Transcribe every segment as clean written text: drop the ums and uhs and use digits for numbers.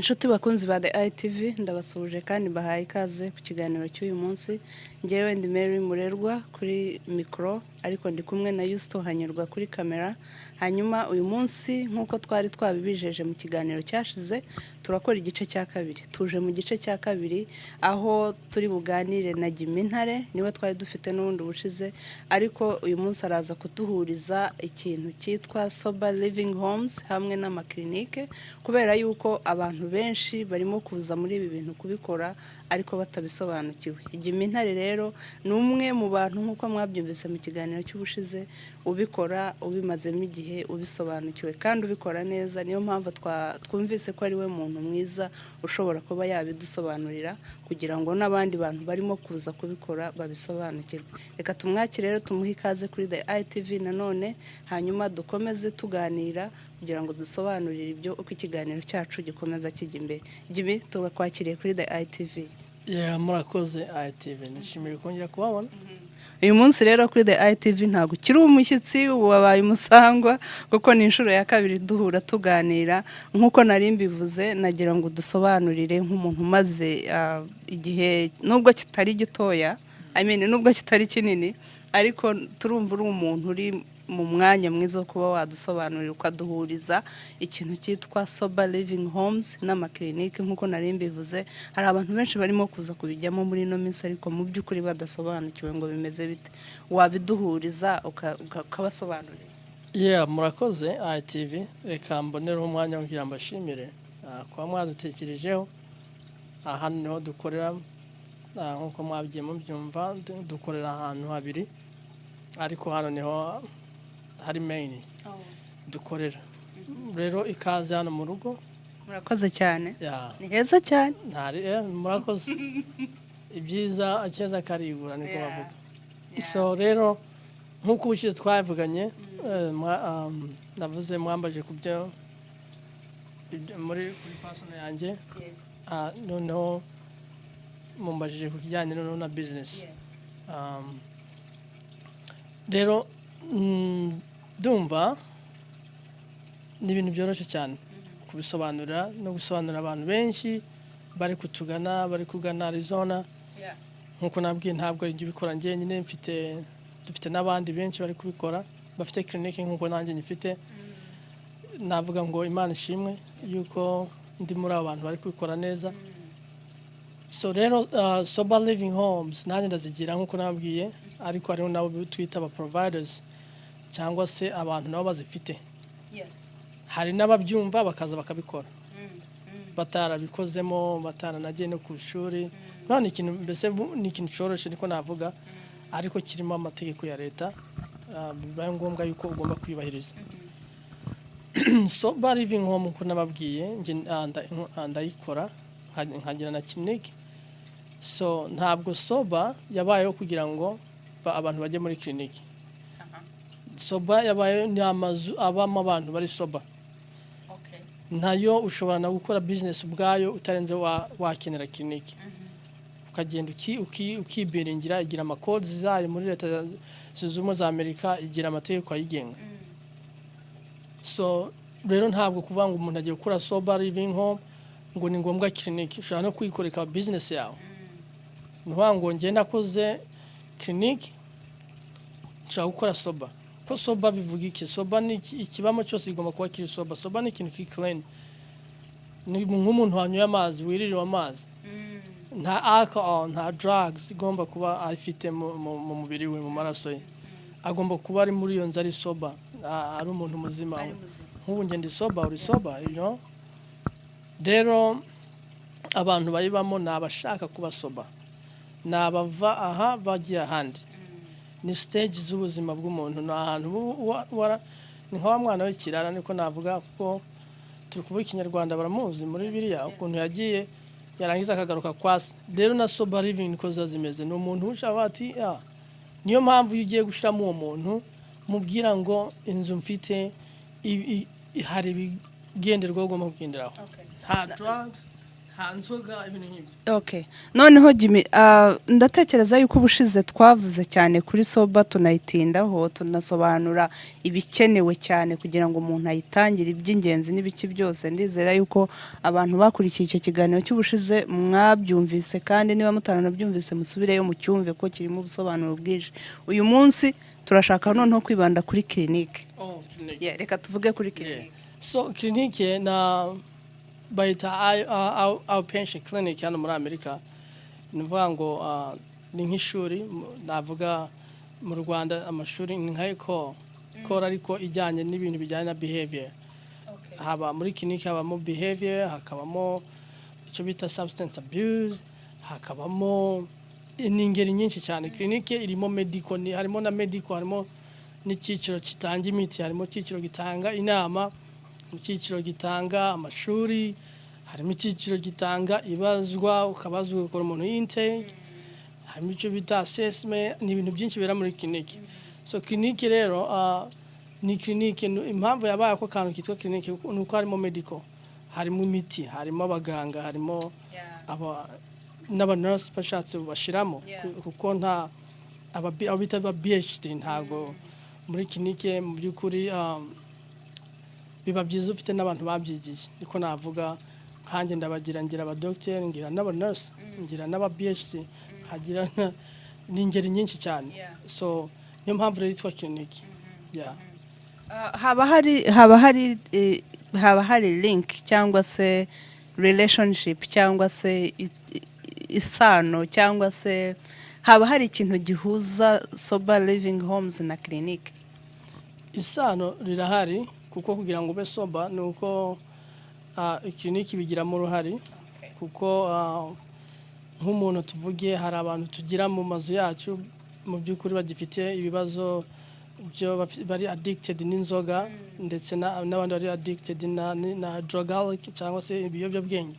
Inshuti bakunzi ba The ITV ndabasuhuje kandi bahaye ikaze ku kiganiro cy'uyu munsi. Ngewe ndi Muri Murerwa kuri mikro ariko ndi kumwe na Yusto Hanyurwa kuri kamera. Hanyuma uyu munsi nkuko twari twabibijeje mu kiganiro cyashize turakora igice cya kabiri. Tuje mu gice cya kabiri aho turi buganire na Jimmy Ntare, niwe twari dufite n'ubundi bushize, ariko uyu munsi araza kuduhuriza ikintu cyitwa sober living homes hamwe n'amaklinike, kubera yuko abantu benshi barimo kuza muri ibi bintu kubikora ariko batabisobanukiwe. Jimmy Ntare rero ni umwe mu bantu nkuko mwabyumvise mu kiganiro cy'ubushize ubikora, ubimazemo igihe, ubisobanukiwe kandi ubikora neza. Niyo mpamvu twumvise ko ari we muntu mwiza ushobora kuba yabidusobanurira kugira ngo n'abandi bantu barimo kuza kubikora babisobanukirwe. Reka tumwakire rero, tumuhe ikaze kuri The ITV nanone, hanyuma dukomeze tuganira kugira ngo dusobanurire ibyo uko ikiganiro cyacu gikomeza kijya imbere. Jimmy, tubakwakiriye kuri The ITV. Murakoze ITV, nishimiye kongera kubabona. Uyu munsi rero kuri The ITV ntabwo kiri umushyitsi, wabaye umusangwa kuko ni inshuro ya kabiri duhura tuganira. Nkuko nari mbivuze, nagira ngo dusobanurire nk'umuntu maze igihe nubwo kitari gitoya, nubwo kitari kinini, ariko turumva uri umuntu uri mu mwanya mwiza wo kuba wadusobanurira ukaduhuriza ikintu cyitwa sober living homes n'amaklinike. Nkuko nari mbivuze, hari abantu benshi barimo kuza kubijyamo muri ino minsi ariko mu by'ukuri badasobanukiwe ngo bimeze bite. Wabiduhuriza ukabasobanurira. Murakoze ITV, reka mbonereho umwanya wo kugira mbashimire kuba mwadutekerejeho. Aha niho dukorera, nkuko mwabwiye mubyumva, dukorera ahantu habiri, ariko hano niho hari main dukorera. Rero ikaze hano mu rugo. Murakoze cyane. Ni heza cyane. Murakoze. Ibyiza akeza karigura niko bavuga. So rero nkuko ubushize twavuganye, navuze mwambaje kubyo muri personal yanjye, noneho mumbajije ku kijyanye na business. Rero ndumva ni ibintu byoroshye cyane kubisobanurira no gusobanurira abantu benshi bari kutugana, bari kugana Arizona. Nkuko nabwiye, ntabwo ari ibikora njyenyine, dufite n'abandi benshi bari kubikora bafite clinique nkuko nanjye nyifite. Navuga ngo Imana ishimwe yuko ndi muri abo bantu bari kubikora neza. So rero sober living homes nanjye ndazigira nkuko nabwiye, ariko hariho nabo twita aba providers cyangwa se abantu nabo bazifite. Hari n'ababyumva bakaza bakabikora batarabikozemo, bataranagiye no ku ishuri. None ikintu mbese ni ikintu cyoroshye niko navuga, ariko kirimo amategeko ya leta, bibaye ngombwa yuko ugomba kwibahiriza. Sober living home nkuko nababwiye, ndayikora nkagira na clinique. So ntabwo sober yabayeho kugira ngo abantu bajye muri clinique. Sober yabaye ni amazu abamo abantu bari sober. Nayo ushobora na gukora business ubwayo utarenze wakenera clinique. Ukagenda ukibiringira, igira amacodes zayo muri leta z'Ubumwe za Amerika, igira amategeko ayigenga. So rero ntabwo kuvuga ngo umuntu agiye gukora sober living home ngo ni ngombwa clinique. Ushobora no kwikorera business yawe. Nuvuga ngo ngiye nakoze clinique, nshaka gukora sober. Ko sober bivuga iki? Sober ni ikibamo cyose igomba kuba kiri sober. Sober ni ikintu clean. Ni nk'umuntu wanyoye amazi, wiririwe amazi. Nta alcohol, nta drugs igomba kuba afite mu mubiri we, mu maraso ye. Agomba kuba ari muri iyo nzara ari sober, ari umuntu muzima. Nk'ubu nge ndi sober, uri sober, you know. Rero abantu bayibamo ni abashaka kuba sober, ni abava aha bagiye ahandi. Ni stage z'ubuzima bw'umuntu, ni ahantu ni nka wa mwana w'ikirara niko navuga, kuko turi kuvuga ikinyarwanda baramuzi muri Bibiliya ukuntu yagiye yarangiza akagaruka kwasi. Rero na sober living niko zazimeze. Ni umuntu ushaka ati niyo mpamvu iyo ugiye gushiramo uwo muntu mubwira ngo inzu mfite hari ibigenderwaho ugomba kugenderaho. Nta drugs, nta nzoga ibintu nk'ibyo. Okay. Noneho Jimmy, ndatekereza yuko ubushize twavuze cyane kuri soba tunayitindaho tunasobanura ibikenewe cyane kugira ngo umuntu ayitangire iby'ingenzi n'ibiki byose. Ndizera yuko abantu bakurikiye icyo kiganiro cy'ubushize mwabyumvise, kandi niba mutaranabyumvise musubireyo mu cyumve ko kirimo ubusobanuro bwije. Uyu munsi turashaka noneho kwibanda kuri clinique. Clinique. Reka tuvuge kuri clinique. So clinique na bayita outpatient clinic hano muri Amerika. Nivuga ngo ni nk'ishuri, navuga mu Rwanda amashuri ni nka ikora ariko ijyanye n'ibintu bijyanye na behavior. Haba muri clinic habamo behavior, hakabamo icyo bita substance abuse, hakabamo n'ingeri nyinshi cyane. Clinic irimo medical, harimo na medical, harimo n'icyiciro kitanga imiti, harimo icyiciro gitanga inama, icyiciro gitanga amashuri, harimo icyiciro gitanga ibazwa, ukabazwa ukora umuntu intake, harimo icyo bita assessment, ni ibintu byinshi bera muri clinic. So clinic rero ni clinic, impamvu yabaye ko kantu kitwa clinic nuko harimo medical, harimo imiti, harimo abaganga, harimo n'aba nurse bashatse bashiramo, kuko nta abita ba PhD ntago muri clinic mu by'ukuri. Biba byiza ufite n'abantu babyigiye, niko navuga. Hanjye ndabagira ngira aba doctor, ngira n'aba nurse, ngira n'aba PhD, hagira n'ingeri nyinshi cyane. So niyo mpamvu rero yitwa clinic. haba hari link cyangwa se relationship cyangwa se isano cyangwa se haba hari ikintu gihuza sober living homes na clinic. Isano rirahari, kuko kugira ngo ube soba nuko clinic bigiramo uruhari, kuko nk'umuntu tuvuge hari abantu tugira mu mazu yacu mu by'ukuri bagifite ibibazo byo bari addicted n'inzoga, ndetse n'abandi bari addicted na drugaholic cyangwa se ibiyobyabwenge.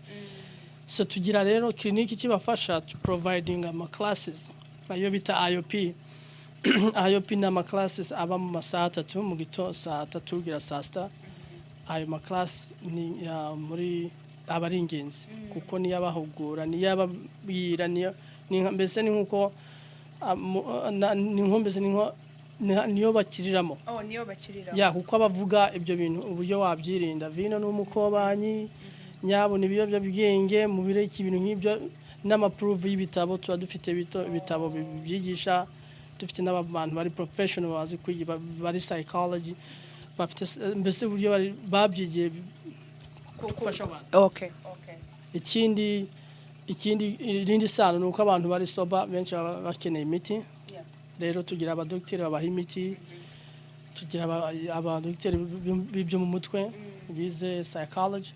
So tugira rero clinic kibafasha to providing ama classes ayo bita IOP. IOP na ama classes aba mu masaha 3 mu gitondo saa 3 kugera saa 6. Ayo ma class ni muri abari ingenzi, kuko ni yabahugura, ni yababwira, ni mbese ni nkuko ni nkombeze niyo bakiriramo. Niyo bakiriramo. Ya, kuko abavuga ibyo bintu uburyo wabyirinda, vino n'umukobanyi, nyabo n'ibiyobyabwenge, mu bireki ibintu nk'ibyo, n'amaprove y'ibitabo tuba dufite ibitabo byigisha, dufite n'abantu bari professional bazi kwiga, bari psychology, bafite mbese uburyo babyigiye gufasha abantu. Ikindi irindi sano nuko abantu bari soba benshi bakeneye imiti. Rero tugira abadokiteri babaha imiti, tugira abadokiteri b'ibyo mu mutwe bize psychology,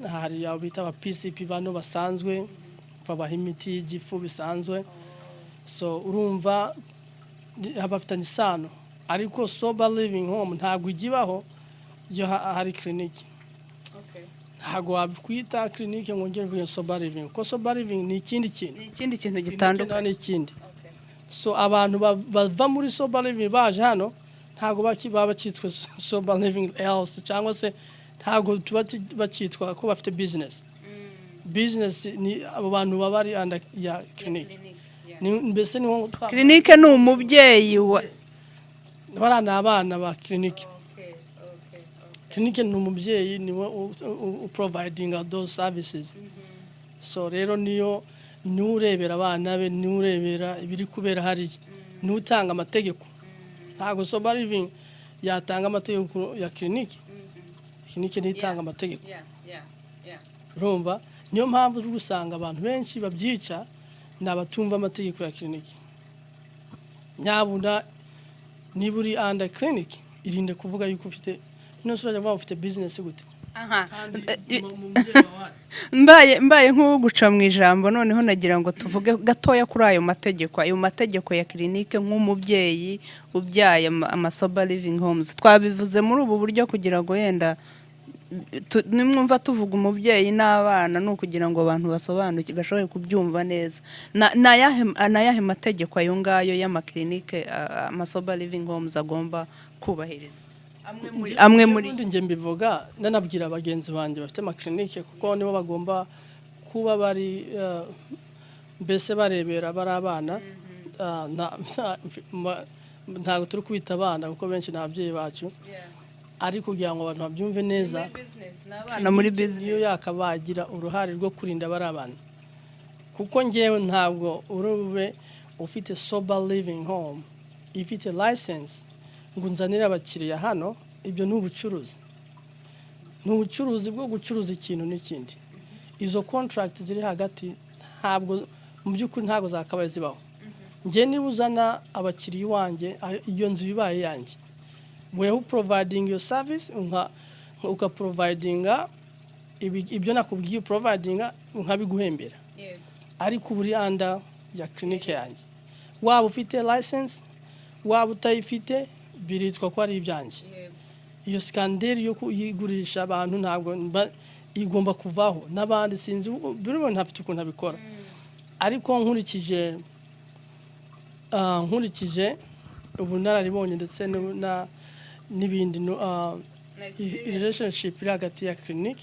hari abo bita aba PCP bano basanzwe babaha imiti y'igifu bisanzwe. So urumva abafitanye isano, ariko sober living home ntabwo igibaho iyo hari clinic. Ntabwo wakwita clinic ngo ngere kuri sober living, kuko sober living ni ikindi kintu gitandukanye n'ikindi. So abantu bava muri sober living baje hano ntabwo baba cyitwa sober living else, cyangwa se ntabwo tuba bakitwa ko bafite business. Business ni abo bantu baba ari under ya clinic. Mbese ni nko clinic ni umubyeyi barana abana ba clinic. Clinic ni umubyeyi, ni providing those services. So rero niyo nurebera abana be, nurebera ibiri kubera hari, nutanga amategeko. Ntago sober living yatanga amategeko ya clinic. Clinic ni itanga amategeko. Urumva niyo mpamvu uri gusanga abantu benshi babyica n'abatumva amategeko ya clinic. Nyabuna niburi under clinic irinde kuvuga yuko ufite nusura cyangwa ufite business gute. Mbaye nk'uwo guca mu ijambo, noneho nagira ngo tuvuge gatoya kuri ayo mategeko ya clinic nk'umubyeyi ubyaye ama sober living homes. Twabivuze muri ubu buryo kugira ngo yenda nimwumva tuvuga umubyeyi n'abana no kugira ngo abantu basobanuke bashobore kubyumva neza. Nayahe mategeko ayo ngayo y'ama clinic ama sober living homes agomba kubahiriza? Amwe muri nje mbivuga nanabwira abagenzi banje bafite ama clinic, kuko nibo bagomba kuba bari mbese barebera bari abana ntabwo turi kubita abana kuko benshi ni ababyeyi bacu ariko kugira ngo abantu babyumve neza muri business niyo yakabagira uruhare rwo kurinda bari abana kuko ngewe ntabwo urube ufite sober living home ifite license ngo nzanire abakiriya hano ibyo ni ubucuruzi bwo gucuruza ikintu n'ikindi izo contract ziri hagati ntabwo mu by'ukuri ntabwo zakabaye zibaho nge niba uzana abakiriya iwanjye iyo nzu bibaye yanjye wewe providing your service uka providinga ibyo nakubwiye providinga nkabiguhembera ariko buri anda ya clinic yanjye waba ufite license waba utayifite biritwa ko ari ibyanjye iyo skanderi yo kuyigurisha abantu ntabwo igomba kuvaho n'abandi sinzi buri muntu afite ukuntu abikora ariko nkurikije ubunararibonye ndetse n'ibindi relationship iri hagati ya clinic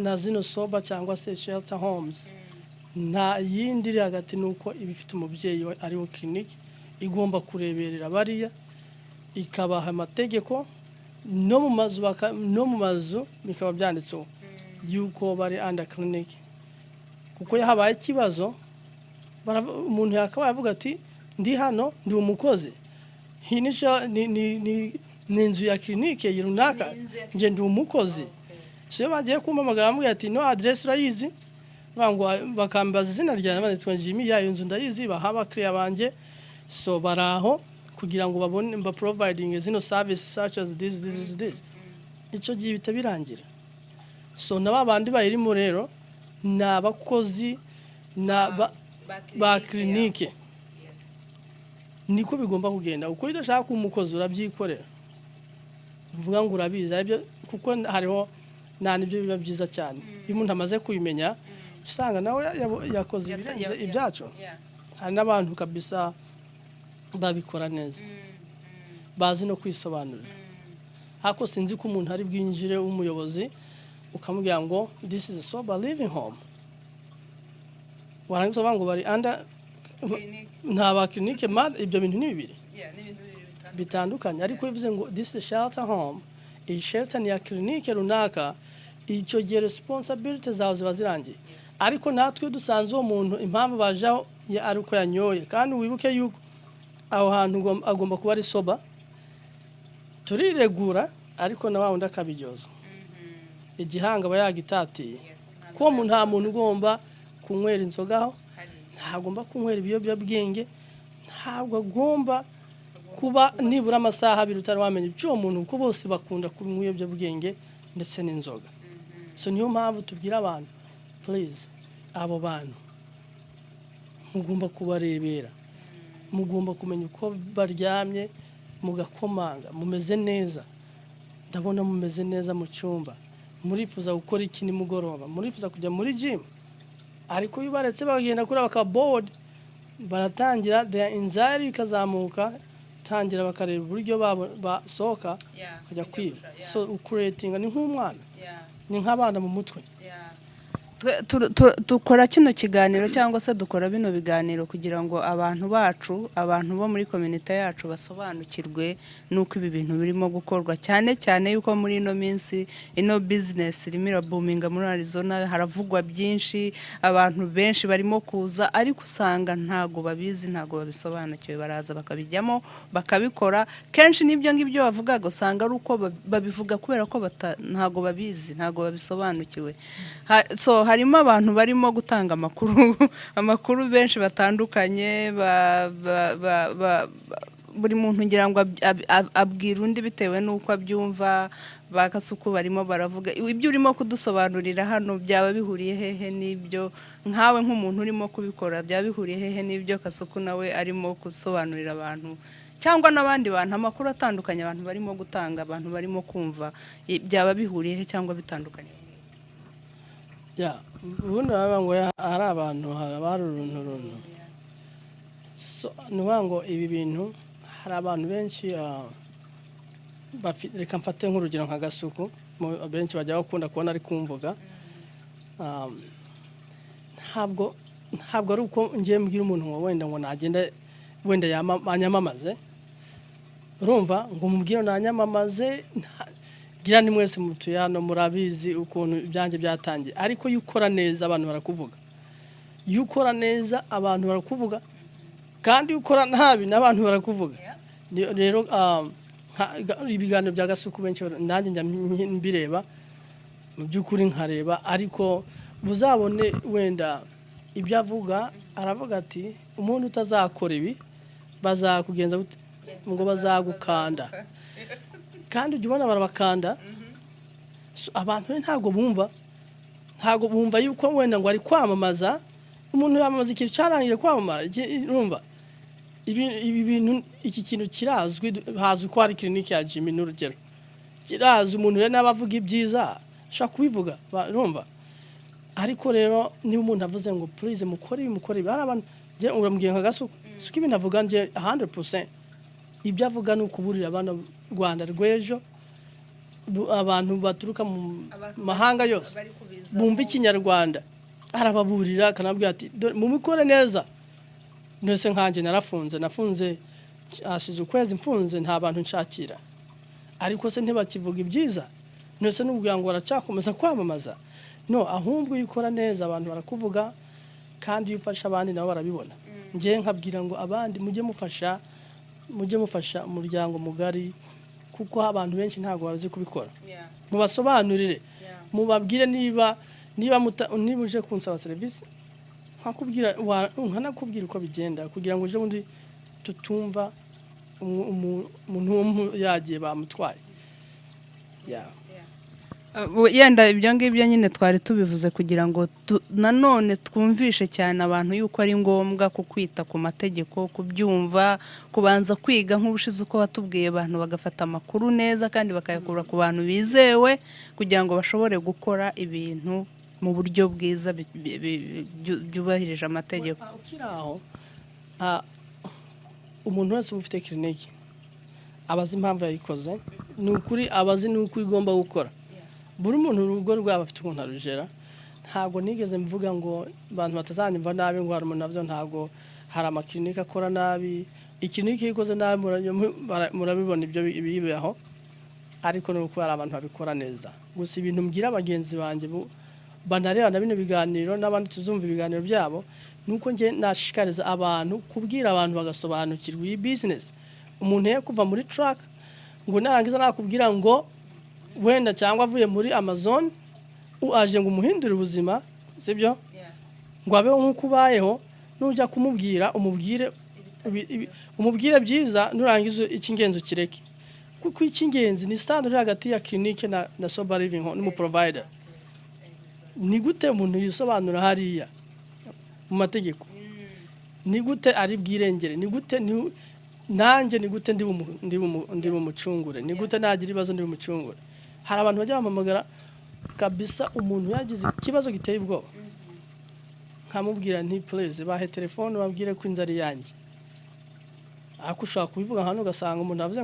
na zino soba cyangwa se shelter homes nta yindi iri hagati nuko ibifite umubyeyi ariwo clinic igomba kureberera bariya ikabaha amategeko no mu mazu bikaba byanditseho yuko bari under clinic kuko yahabaye ikibazo umuntu yakabaye avuga ati ndi hano ndi umukozi hinisha ni inzu ya clinic runaka nge ndi umukozi so bagiye kumpamagara bamubwira ati no address urayizi bakambaza izina ryanjye banditswe Jimmy yayo nzu ndayizi bahaba clear banje so baraho kugira ngo babone providing zino service such as this icyo gihe bitabirangira so nababandi bayirimo rero nabakozi ba clinic niko bigomba kugenda uko idashaka umukozi urabyikorera uvuga ngo urabiza ibyo kuko hariho nibyo biba byiza cyane iyo umuntu amaze kubimenya usanga nawe yakoze ibirenze ibyacu hari n'abantu kabisa babikora neza bazi no kwisobanurira hako sinzi ko umuntu ari bwinjire umuyobozi ukamubwira ngo this is a sober living home warangiza ngo bari anda nta ba clinic ibyo bintu ni bibiri bitandukanye ariko bivuze ngo this is a shelter home iyi shelter ni ya clinic runaka icyo gihe responsibility zawe ziba zirangiye ariko natwe dusanze uwo muntu impamvu bajaho ari uko yanyoye kandi wibuke yuko aho hantu agomba kuba ari soba turiregura ariko na wundi akabiryoza igihanga aba yagitatiye ko nta muntu ugomba kunywera inzogaho ntagomba kunywera ibiyobyabwenge ntabwo agomba kuba nibura amasaha abiri utari wamenya ibyo muntu kuko bose bakunda kunywa ibiyobyabwenge ndetse n'inzoga so niyo mpamvu tubwira abantu please abo bantu mugomba kubarebera mugomba kumenya uko baryamye mugakomanga mumeze neza ndabona mumeze neza mu cyumba murifuza gukora iki nimugoroba murifuza kujya muri gym ariko bibaretse bagenda kuri aka board baratangira their anxiety ikazamuka tangira bakareba uburyo basohoka kujya kwiba so creating ni nk'umwana ni nk'abana mu mutwe dukora kino kiganiro cyangwa se dukora bino biganiro kugira ngo abantu bacu abantu bo muri community yacu basobanukirwe nuko ibi bintu birimo gukorwa cyane cyane yuko muri ino minsi ino business irimo booming muri Arizona haravugwa byinshi abantu benshi barimo kuza ariko usanga ntago babizi ntago babisobanukiwe baraza bakabijyamo bakabikora kenshi nibyo ngibyo bavuga gusanga ari uko babivuga kubera ko ntago babizi ntago babisobanukiwe so harimo abantu barimo gutanga amakuru benshi batandukanye buri muntu ngira ngo abwira undi bitewe n'uko abyumva bakasuku barimo baravuga ibyo urimo kudusobanurira hano byaba bihuriye hehe n'ibyo nkawe nk'umuntu urimo kubikora byaba bihuriye hehe n'ibyo kasuku nawe arimo gusobanurira abantu cyangwa n'abandi bantu amakuru atandukanye abantu barimo gutanga abantu barimo kumva byaba bihuriye he cyangwa bitandukanye ubundi baba ngo hari abantu hari uruntu so ngo ibi bintu hari abantu benshi reka mfate nk'urugero nka Gasuku benshi bajya bakunda kubona ari kumvuga ntabwo ari uko ngiye mbwira umuntu ngo wenda ngo nagenda wenda yanyamamaze, urumva ngo mubwire nanyamamaze, gira ni mwese mutuye hano murabizi ukuntu ibyanjye byatangiye, ariko iyo ukora neza abantu barakuvuga, iyo ukora neza abantu barakuvuga, kandi iyo ukora nabi n'abantu barakuvuga. Rero ibiganiro bya Gasuku benshi nanjye njya mbireba mu by'ukuri nkareba, ariko muzabone wenda ibyo avuga, aravuga ati umuntu utazakora ibi bazakugenza ngo bazagukanda, kandi ujya ubona barabakanda. Abantu ntabwo bumva yuko wenda ngo ari kwamamaza, umuntu yamamaza ikintu cyarangije kwamamara, urumva ibi bintu, iki kintu kirazwi, hazwi ko ari clinique ya Jimmy n'urugero, kirazwi, umuntu rero n'abavuga ibyiza ashaka kubivuga, urumva. Ariko rero niba umuntu avuze ngo please mukore ibi, hari abantu urambwiye nka Gasuku suko ibintu avuga nje 100%, ibyo avuga ni ukuburira abana Rwanda rw'ejo, abantu baturuka mu mahanga yose bumva ikinyarwanda, arababurira akanabwira ati mumikore neza. Nose nkanje nafunze ashize ukwezi mfunze, nta bantu nshakira, ariko se ntibakivuga ibyiza, nose n'ubwira ngo aracakomeza kwamamaza. No, ahubwo yikora neza abantu barakuvuga, kandi iyo ufasha abandi nabo barabibona. Ngiye nkabwira ngo abandi mujye mufasha umuryango mugari, kuko abantu benshi ntago bazi kubikora. Mubasobanurire, mubabwire niba uje kunsaba service, nkanakubwira uko bigenda, kugira ngo uje bundi tutumva umuntu yagiye bamutwaye. Yenda ibyo ngibyo nyine twari tubivuze kugira ngo nanone twumvishe cyane abantu yuko ari ngombwa kukwita ku mategeko, kubyumva, kubanza kwiga nk'ubushize uko watubwiye, abantu bagafata amakuru neza kandi bakayakura ku bantu bizewe, kugira ngo bashobore gukora ibintu mu buryo bwiza byubahirije amategeko. Ukiraho umuntu wese ufite clinique abazi impamvu yayikoze, ni ukuri abazi nuko igomba gukora. Buri muntu urugo rwaba afite ukuntu arujera. Ntabwo nigeze mvuga ngo abantu batazanyumva nabi ngo hari umuntu navyo, ntabwo hari amaklinika akora nabi, ikiniki ikoze nabi murabibona ibyo bibaho, ariko nuko hari abantu babikora neza. Gusa ibintu mbwira abagenzi banje banareba na bino biganiro n'abandi tuzumva ibiganiro byabo, nuko nge nashikariza abantu kubwira abantu bagasobanukirwa iyi business. Umuntu ye kuva muri track ngo narangiza nakubwira ngo wenda cyangwa avuye muri Amazon aje ngo umuhindure ubuzima, sibyo? Ngo abeho nk'uko ubayeho, nujya kumubwira umubwire byiza, nurangiza icy'ingenzi kireke, kuko icy'ingenzi ni standard hagati ya clinique na sober living home n'umu provider. Ni gute umuntu yisobanura hariya mu mategeko, ni gute ari bwirengere, ni gute nanjye, ni gute ndi umucungure, ni gute nagira ibibazo ndi umucungure. Hari abantu bajya bamamagara kabisa, umuntu yagize ikibazo giteye ubwoba, nkamubwira nti please bahe telefone babwire ko inzari yanjye, ako ushaka kubivuga hano ugasanga umuntu avuze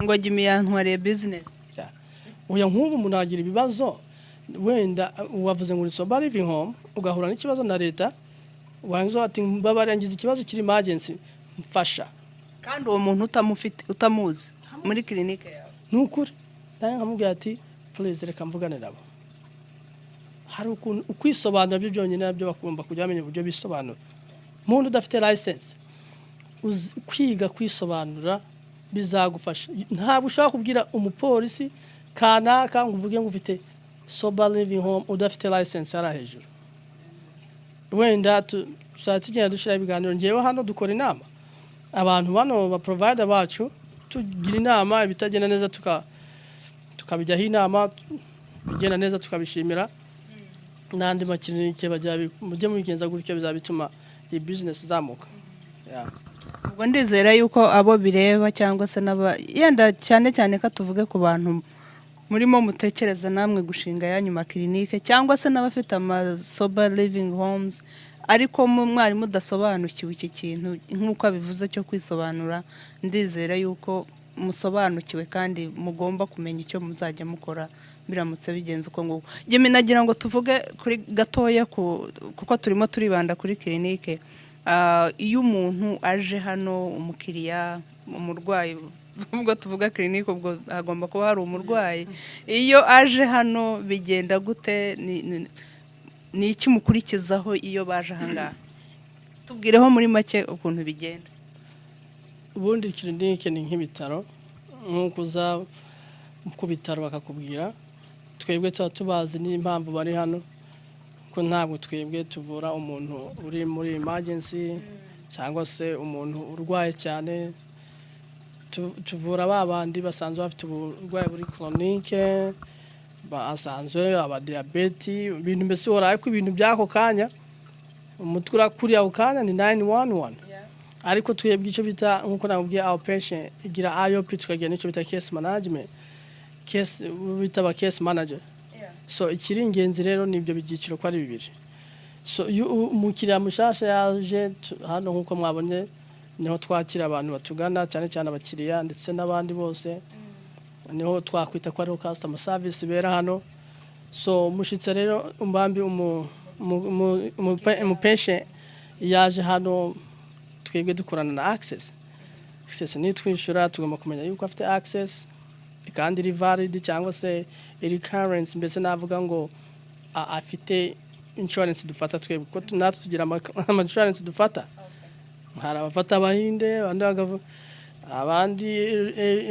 ngo Jimmy yantwariye business. Oya, nk'ubu umuntu agira ibibazo, wenda wavuze ngo sober living home, ugahura n'ikibazo na leta, wangizo ati babarangiza ikibazo kiri emergency mfasha, kandi uwo muntu utamuzi muri clinique yawe, nukuri naye nkamubwira ati please reka mvugane nabo. Hari ukwisobanura byo byonyine nabyo bakugomba kujya bamenya uburyo bisobanura. Umuntu udafite license kwiga kwisobanura bizagufasha. Ntabwo ushaka kubwira umupolisi kanaka ngo uvuge ngo ufite sober living home udafite license ara hejuru. Wenda tugenda dushira ibiganiro, ngewe hano dukora inama abantu bano ba provider bacu, tugira inama ibitagenda neza tukabijyaho inama, bigenda neza tukabishimira, n'andi makirinike mujye mubigenza gutyo bizabituma iyi business zamuka. Ubwo ndizera yuko abo bireba cyangwa se yenda cyane ko tuvuge ku bantu murimo mutekereza namwe gushinga yanyuma clinique, cyangwa se n'abafite ama sober living homes, ariko mwari mudasobanukiwe iki kintu nk'uko abivuze cyo kwisobanura. Ndizera yuko musobanukiwe kandi mugomba kumenya icyo muzajya mukora biramutse bigenze uko nguko. Jimmy, nagira ngo tuvuge kuri gatoya kuko turimo turibanda kuri clinique. Iyo umuntu aje hano, umukiriya, umurwayi, ubwo tuvuga clinique ubwo hagomba kuba hari umurwayi. Iyo aje hano bigenda gute? Ni iki mukurikizaho iyo baje ahangaha? Tubwireho muri make ukuntu bigenda. Ubundi clinique ni nk'ibitaro, nk'uko uza ku bitaro bakakubwira. Twebwe tubazi n'impamvu bari hano, ko ntabwo twebwe tuvura umuntu uri muri emergency cyangwa se umuntu urwaye cyane. Tuvura babandi basanzwe bafite uburwayi buri chronique, basanzwe abadiabeti, ibintu mbese uraye ko ibintu byako kanya umutwe urakuriye ako kanya ni 911. Ariko twebwe icyo bita nkuko nabwiye outpatient igira IOP, tukagira n'icyo bita case management, case bita ba case manager. So ikiri ingenzi rero nibyo bigiciro ko ari bibiri. So umukiriya mushasha yaje hano nkuko mwabonye, niho twakira abantu batugana cyane cyane abakiriya ndetse n'abandi bose, niho twakwita ko ari customer service bera hano. So mushitse rero umbambi patient yaje hano, twebwe dukorana na access ni twishura, tugomba kumenya yuko afite access kandi iri valid cyangwa se iri current, mbese navuga ngo afite insurance dufata twebwe, kuko natwe tugira ama insurance dufata. Hari abafata abahinde, abandi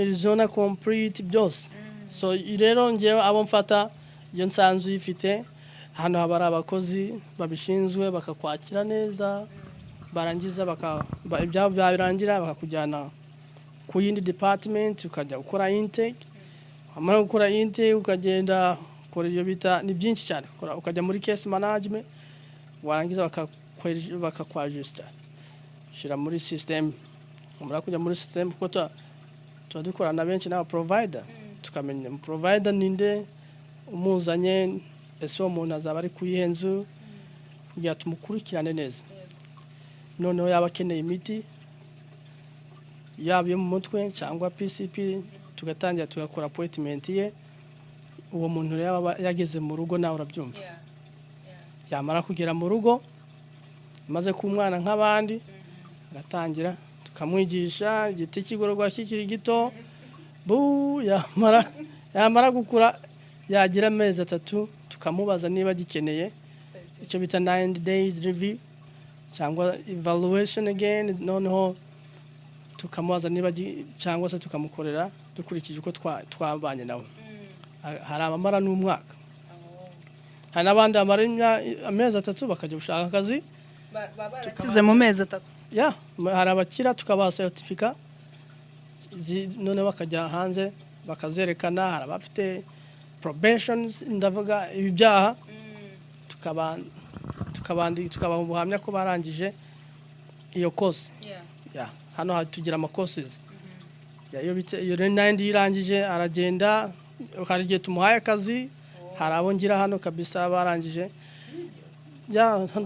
Arizona complete byose. So rero ngewe abo mfata iyo nsanzwe ifite hano, haba ari abakozi babishinzwe bakakwakira neza, barangiza ibyabo byabirangira bakakujyana ku yindi department, ukajya gukora intake. Amara gukora intake ukagenda kora iyo bita ni byinshi cyane, ukajya muri case management, warangiza bakakwajusta shira muri system. Umara kujya muri system kuko tudukorana benshi na provider, tukamenya provider ninde umuzanye, ese umuntu azaba ari kuyihenzu kugira tumukurikirane neza. Noneho yaba akeneye imiti yaba mu mutwe cyangwa PCP, tugatangira tugakora appointment ye. Uwo muntu rero yageze mu rugo, nawe urabyumva. Yamara kugera mu rugo, maze ku mwana nk'abandi, agatangira tukamwigisha igiti kigororwa kikiri gito. Yamara gukura, yagira amezi 3, tukamubaza niba gikeneye icyo bita 9 days review cyangwa evaluation again. Noneho tukamubaza niba cyangwa se tukamukorera dukurikije uko twabanye nawe. Hari abamara n'umwaka, hari n'abandi bamara amezi 3 bakajya gushaka akazi barakize mu mezi 3. Hari abakira tukabaha certificate, none bakajya hanze bakazerekana. Hari abafite probations, ndavuga ibyaha, tukabaha ubuhamya ko barangije iyo course. Hano tugira ama courses. Iyo 90 irangije aragenda, hari igihe tumuhaye akazi. Hari abo ngira hano kabisa barangije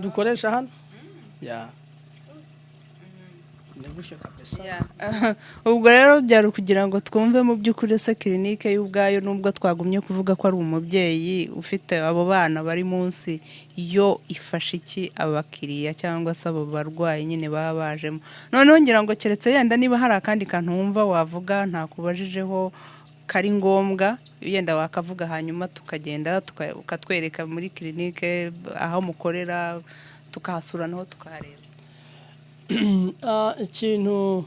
dukoresha hano. Ubwo rero byari kugira ngo twumve mu by'ukuri se clinique y'ubwayo, nubwo twagumye kuvuga ko ari umubyeyi ufite abo bana bari munsi, yo ifasha iki abakiriya cyangwa se abo barwayi nyine baba bajemo. Noneho ngira ngo keretse yenda niba hari akandi kantu wumva wavuga ntakubajijeho kari ngombwa, yenda wakavuga hanyuma tukagenda ukatwereka muri clinique aho mukorera, tukahasura naho tukahareba. Ikintu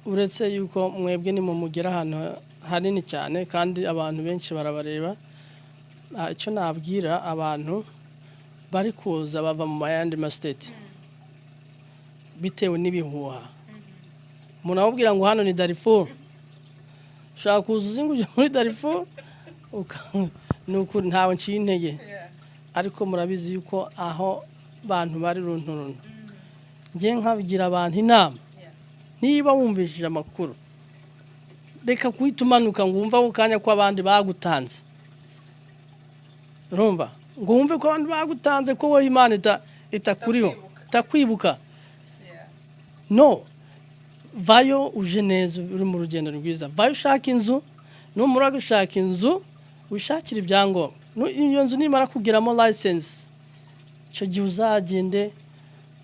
uretse yuko mwebwe ni mu mugera ahantu hanini cyane kandi abantu benshi barabareba, icyo nabwira abantu bari kuza bava mu mayandi state bitewe n'ibihuha. Umuntu ababwira ngo hano ni Darfur, ushaka kuzuza ngo muri Darfur, nuko ntawe nciye intege. Ariko murabizi yuko aho abantu bari runturuntu, ngiye nkabigira abantu inama, niba wumvishije amakuru reka kwitumanuka ngo wumva ukanya ko abandi bagutanze. Urumva ngo wumve ko abandi bagutanze, ko wowe Imana itakuriho, itakwibuka. No, vayo uje neza, uri mu rugendo rwiza. Vayo ushaka inzu, numara gushaka inzu wishakira ibyangombwa iyo nzu nimara kugiramo license icyo gihe uzagende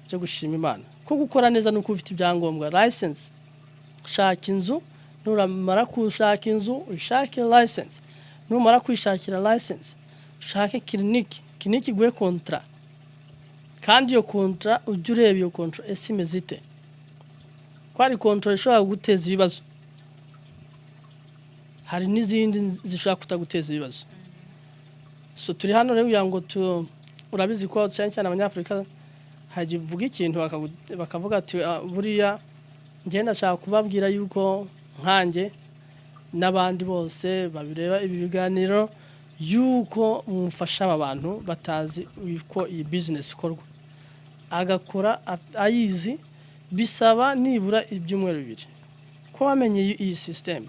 cyo gushima Imana ko gukora neza nuko ufite ibyangombwa license shaka inzu nuramara kushaka inzu ushake license numara kwishakira license ushake clinique guhe contrat kandi iyo contrat ujye ureba iyo contrat ese imeze ite kwari contrat ishobora guteza ibibazo hari n'izindi zishobora kutaguteza ibibazo so turi hano rero kugira ngo urabizi ko cyane abanyafrika hagivuga ikintu bakavuga ati buriya njye ndashaka kubabwira yuko nkanjye n'abandi bose babireba ibi biganiro yuko mufasha aba bantu batazi uko iyi business ikorwa agakora ayizi bisaba nibura ibyumweru 2 ko wamenye iyi system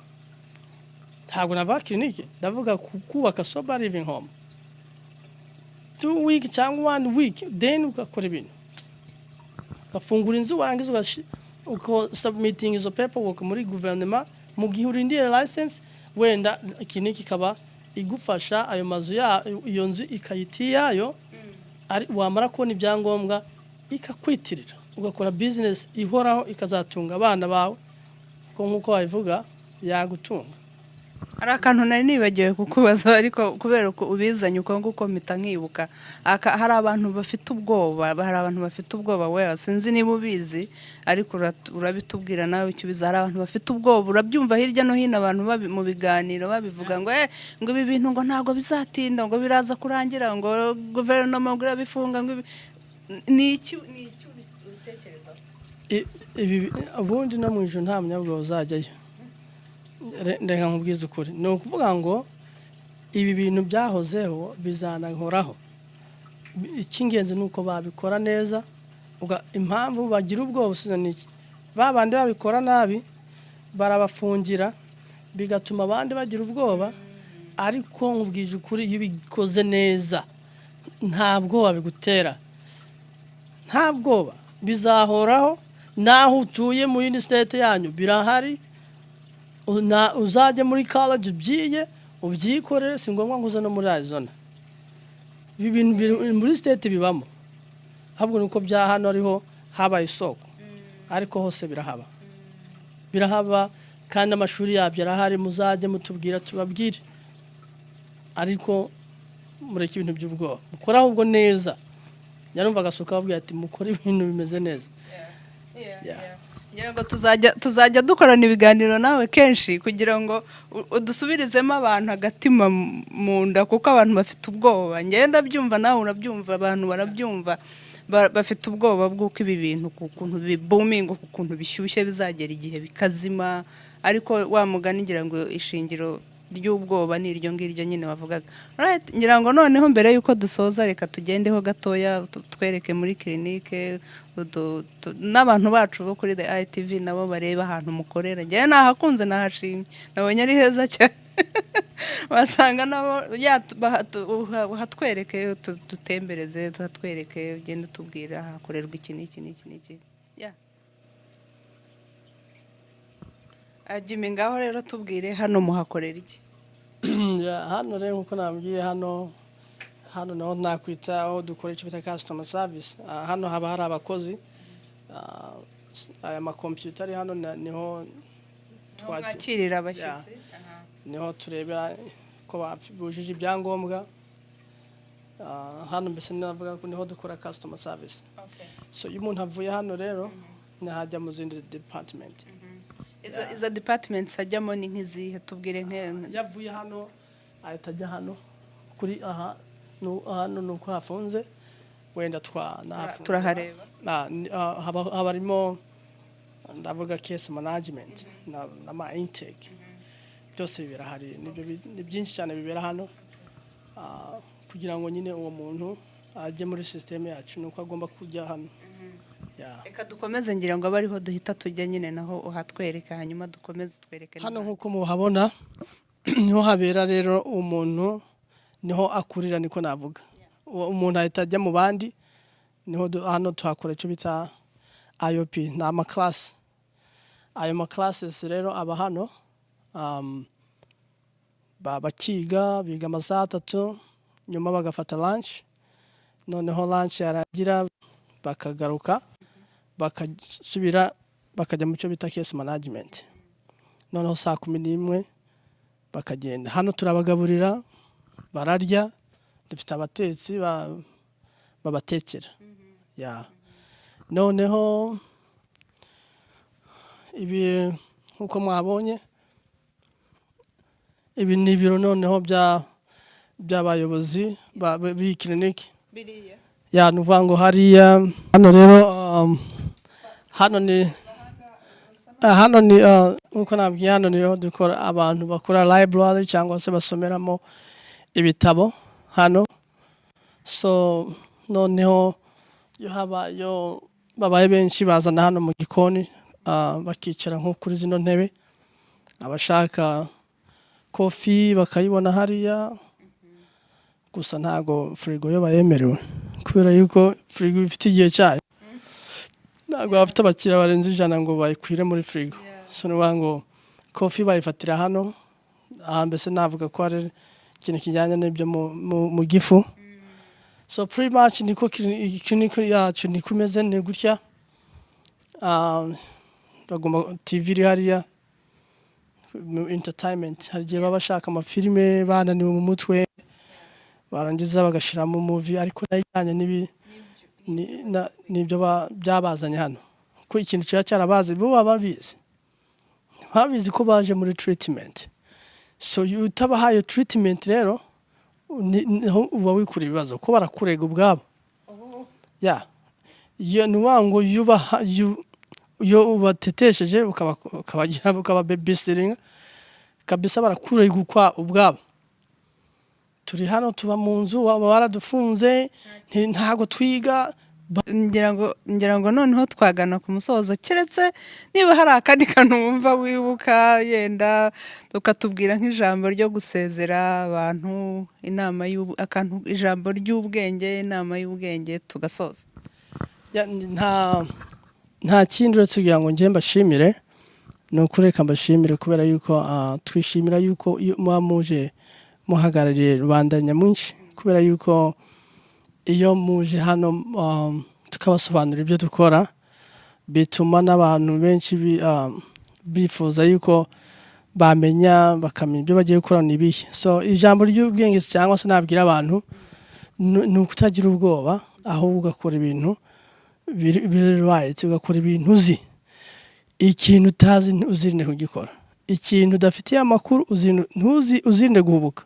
ntabwo nava clinique ndavuga kubaka sober living home 2 week cyangwa 1 week then ugakora ibintu gafungura inzu warangiza uko submitting izo paperwork muri gouvernement mu gihe urindiye license wenda clinique kaba igufasha ayo mazu iyo nzu ikayiti yayo ari wamara kubona ibyangombwa ikakwitirira ugakora business ihoraho ikazatunga abana bawe ko nkuko babivuga yagutunga. Hari akantu nari nibagiwe kukubaza ariko kubera ko ubizanye uko nguko mpita nkibuka hari abantu bafite ubwoba we sinzi niba ubizi ariko urabitubwira nawe icyo biza hari abantu bafite ubwoba urabyumva hirya no hino abantu mu biganiro babivuga ngo ngo ibi bintu ngo ntago bizatinda ngo biraza kurangira ngo guverinoma ngo irabifunga ngo ni iki ubitekerezaho ibi ubundi no mu ijuru nta munyabwoba uzajyayo ndeka nkubwiza ukuri ni ukuvuga ngo ibi bintu byahozeho bizanahoraho icy'ingenzi ni uko babikora neza impamvu bagira ubwoba usuzana iki babandi babikora nabi barabafungira bigatuma abandi bagira ubwoba ariko nkubwije ukuri iyo bikoze neza nta bwoba bigutera nta bwoba bizahoraho naho utuye mu yindi state yanyu birahari uzajya muri college ubyikorere si ngombwa ngo uze no muri Arizona ibi bintu muri state bibamo ahubwo nuko bya hano ariho habaye isoko ariko hose birahaba kandi amashuri yabyo arahari muzajye mutubwira tubabwire ariko mureke ibintu by'ubwoba mukora ahubwo neza nyarumva agasuka babwira ati mukora ibintu bimeze neza ngira ngo tuzajya dukorana ibiganiro nawe kenshi kugira ngo udusubirizemo abantu agatima mu nda kuko abantu bafite ubwoba ngenda byumva nawe urabyumva abantu barabyumva bafite ubwoba bw'uko ibi bintu ukuntu bibooming ukuntu bishyushye bizagera igihe bikazima ariko wa mugani ngira ngo ishingiro ry'ubwoba ni iryo ngiryo nyine bavugaga right ngira ngo noneho mbere yuko dusoza reka tugendeho gatoya twereke muri clinique n'abantu bacu bo kuri the ITV nabo bareba ahantu mukorera ngiye nahakunze nahashimye nabonye ari heza cyane basanga nabo hatwereke dutembereze tuhatwereke ugende tubwira hakorerwa iki n'iki Jimmy ngaho rero tubwire hano muhakorera iki hano rero nkuko nabwiye hano naho nakwita aho dukora icyo bita customer service hano haba hari abakozi aya makompiyuta ari hano niho twakirira abashyitsi niho turebera ko bujuje ibyangombwa hano mbese navuga ko niho dukora customer service so iyo umuntu avuye hano rero nahajya mu zindi department izo departments ajyamo ni nk'izihe tubwire yavuye hano ahita ajya hano kuri hano nuko hafunze wenda turahareba habarimo ndavuga case management na intake byose birahari ni byinshi cyane bibera hano kugira ngo nyine uwo muntu ajye muri system yacu nuko agomba kujya hano reka dukomeze ngira ngo abariho duhita tujya nyine naho uhatwereka hanyuma dukomeze twereke hano nkuko muhabona niho habera rero umuntu niho akurira niko navuga umuntu ahita ajya mu bandi niho hano tuhakora icyo bita IOP na class ayo classes rero aba hano bakiga biga amasaha 3 nyuma bagafata lunch, noneho lunch yaragira bakagaruka bakasubira bakajya mu cyo bita case management, noneho saa 11 bakagenda. Hano turabagaburira bararya, dufite abatetsi babatekera noneho ibi nkuko mwabonye ibi ni ibiro noneho by'abayobozi b'iyi clinic biriya nuvuga ngo hariya hano rero hano ni nkuko nabwiye hano niho dukora abantu bakora library cyangwa se basomeramo ibitabo hano. So noneho yo babaye benshi bazana hano mu gikoni bakicara nko kuri zino ntebe, abashaka kofi bakayibona hariya, gusa ntago frigo yo bayemerewe kubera yuko frigo ifite igihe cyayo, ntago bafite abakiriya barenze 100 ngo bayikwire muri frigo. So nuvuga ngo kofi bayifatira hano, mbese navuga ko ari ikintu kijyanye n'ibyo mu gifu. So pretty much niko clinic yacu nikumeze ne gutya. Bagomba TV iri hariya, entertainment, hagiye babashaka amafilime bananiwe mu mutwe barangiza bagashira mu movie, ariko najyanye n'ibyo byabazanye hano ko ikintu cyarabazi bo babizi ko baje muri treatment. So utabahaye treatment rero uba wikura ibibazo ko barakurega ubwabo. Nuwango yo ubatetesheje ukaba babysitting kabisa, barakurega ukwa ubwabo. Turi hano tuba mu nzu baradufunze ntago twiga. ngira ngo noneho twagana ku musozo, keretse niba hari akandi kantu wumva wibuka yenda ukatubwira nk'ijambo ryo gusezera abantu, ijambo ry'ubwenge, inama y'ubwenge tugasoza. Nta kindi uretse kugira ngo njye mbashimire, ni ukureka mbashimire kubera yuko twishimira yuko muba muje muhagarariye rubanda nyamwinshi, kubera yuko iyo muje hano tukabasobanurira ibyo dukora bituma n'abantu benshi bifuza yuko bamenya bakamenya ibyo bagiye gukora nibihe. So ijambo ry'ubwenge cyangwa se nabwira abantu ni ukutagira ubwoba, ahubwo ugakora ibintu biri right, ugakora ibintu uzi. Ikintu utazi uzirinde kugikora, ikintu udafitiye amakuru uzirinde guhubuka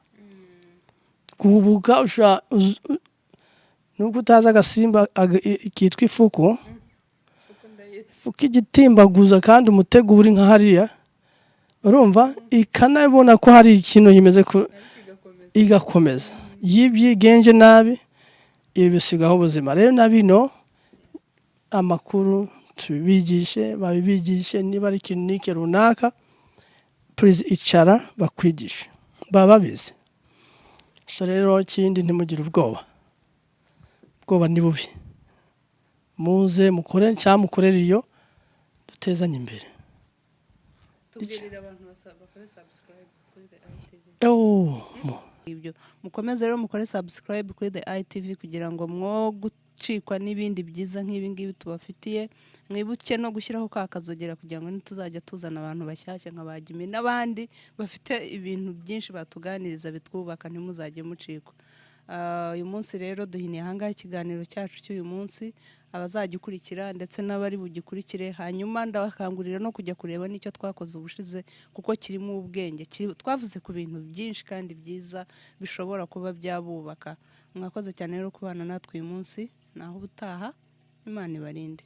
nuko utazi agasimba kitwa ifuku igitimbaguza kandi umutego uri nka hariya, urumva ikanabona ko hari ikintu yimeze igakomeza. Yibyigenje nabi ibi bisigaho ubuzima. Rero nabino amakuru tubibigishe, babibigishe. Niba ari clinic runaka, please icara bakwigisha, baba bize. So rero kindi ntimugire ubwoba ni bubi, muze mukore cyangwa mukorere iyo dutezanye imbere. Tubwirira abantu bakore subscribe kuri the ITV. Ibyo mukomeze rero mukore subscribe kuri the ITV kugira ngo mwo gucikwa n'ibindi byiza nk'ibi ngibi tubafitiye. Mwibuke no gushyiraho kakazogera kugira ngo nituzajya tuzana abantu bashyashya nka ba Jimmy n'abandi bafite ibintu byinshi batuganiriza bitwubaka, ntimuzajye mucikwa. Uyu munsi rero duhiniye ahangaha ikiganiro cyacu cy'uyu munsi, abazajya ukurikira ndetse n'abari bugikurikire. Hanyuma ndabakangurira no kujya kureba n'icyo twakoze ubushize kuko kirimo ubwenge. Twavuze ku bintu byinshi kandi byiza bishobora kuba byabubaka. Mwakoze cyane rero kubana natwe uyu munsi, naho ubutaha. Imana ibarinde.